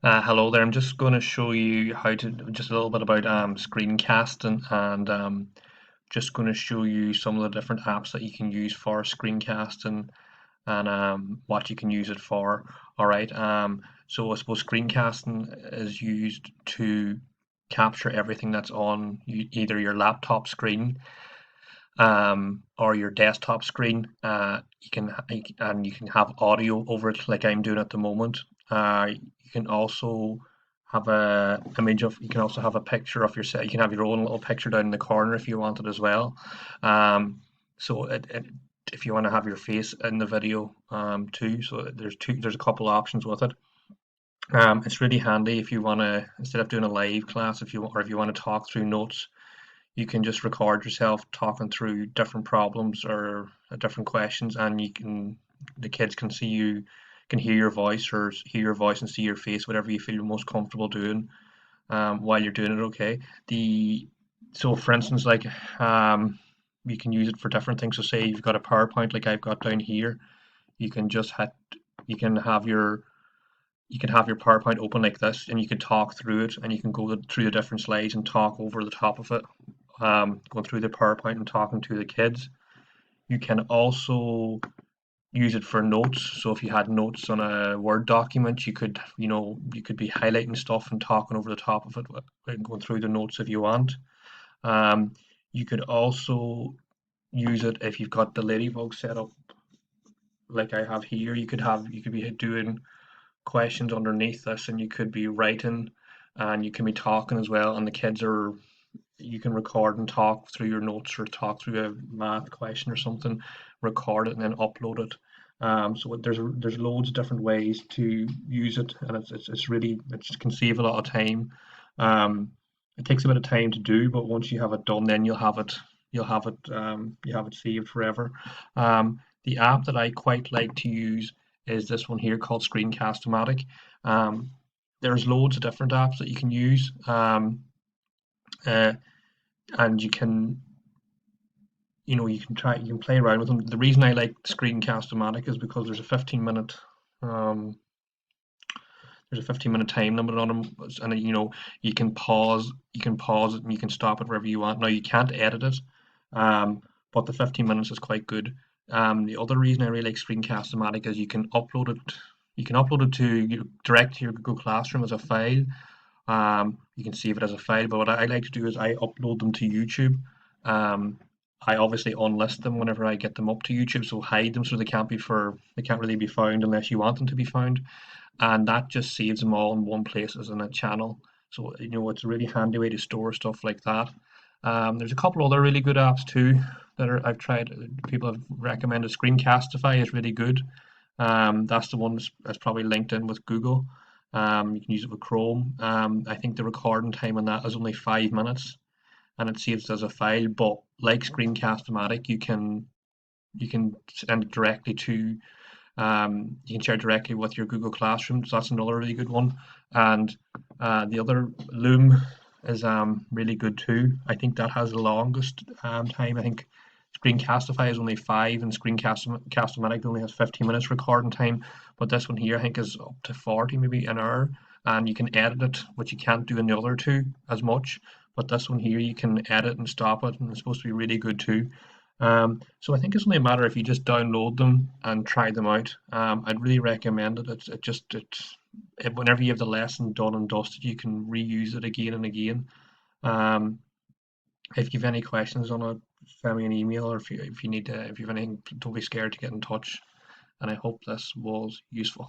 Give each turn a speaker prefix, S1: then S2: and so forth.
S1: Hello there. I'm just going to show you how to just a little bit about screencasting and just going to show you some of the different apps that you can use for screencasting and what you can use it for. All right. So I suppose screencasting is used to capture everything that's on either your laptop screen or your desktop screen. You can have audio over it like I'm doing at the moment. You can also have a image of you can also have a picture of yourself. You can have your own little picture down in the corner if you want it as well. Um, so if you want to have your face in the video too, so there's a couple options with it. It's really handy if you want to, instead of doing a live class, if you want to talk through notes, you can just record yourself talking through different problems or different questions, and the kids can see you, can hear your voice or hear your voice and see your face, whatever you feel most comfortable doing while you're doing it. Okay. For instance, you can use it for different things. So say you've got a PowerPoint like I've got down here, you can just hit, you can have your you can have your PowerPoint open like this, and you can talk through it, and you can go through the different slides and talk over the top of it, going through the PowerPoint and talking to the kids. You can also use it for notes. So if you had notes on a Word document, you could be highlighting stuff and talking over the top of it and going through the notes if you want. Um, you could also use it if you've got the Ladybug set up like I have here. You could be doing questions underneath this, and you could be writing and you can be talking as well, and the kids are you can record and talk through your notes or talk through a math question or something, record it and then upload it. So there's loads of different ways to use it, and it's really it can save a lot of time. It takes a bit of time to do, but once you have it done, then you have it saved forever. The app that I quite like to use is this one here called Screencast-O-Matic. There's loads of different apps that you can use. Uh, and you can play around with them. The reason I like Screencast-O-Matic is because um, there's a 15-minute time limit on them, and you can pause it and you can stop it wherever you want. Now you can't edit it, but the 15 minutes is quite good. The other reason I really like Screencast-O-Matic is you can upload it direct to your Google Classroom as a file. You can save it as a file, but what I like to do is I upload them to YouTube. Um, I obviously unlist them whenever I get them up to YouTube, so hide them so they can't really be found unless you want them to be found, and that just saves them all in one place as in a channel. So it's a really handy way to store stuff like that. There's a couple other really good apps too I've tried. People have recommended. Screencastify is really good. That's the one that's probably linked in with Google. You can use it with Chrome. I think the recording time on that is only 5 minutes, and it saves as a file. But like Screencast-O-Matic, you can send it directly to you can share directly with your Google Classroom. So that's another really good one. And the other Loom is really good too. I think that has the longest time. I think Screencastify is only 5, and Screencast-O-Matic only has 15 minutes recording time. But this one here, I think, is up to 40, maybe an hour. And you can edit it, which you can't do in the other two as much. But this one here, you can edit and stop it, and it's supposed to be really good too. So I think it's only a matter if you just download them and try them out. I'd really recommend it. Whenever you have the lesson done and dusted, you can reuse it again and again. Um, if you have any questions on it, send me an email, or if you have anything, don't be scared to get in touch. And I hope this was useful.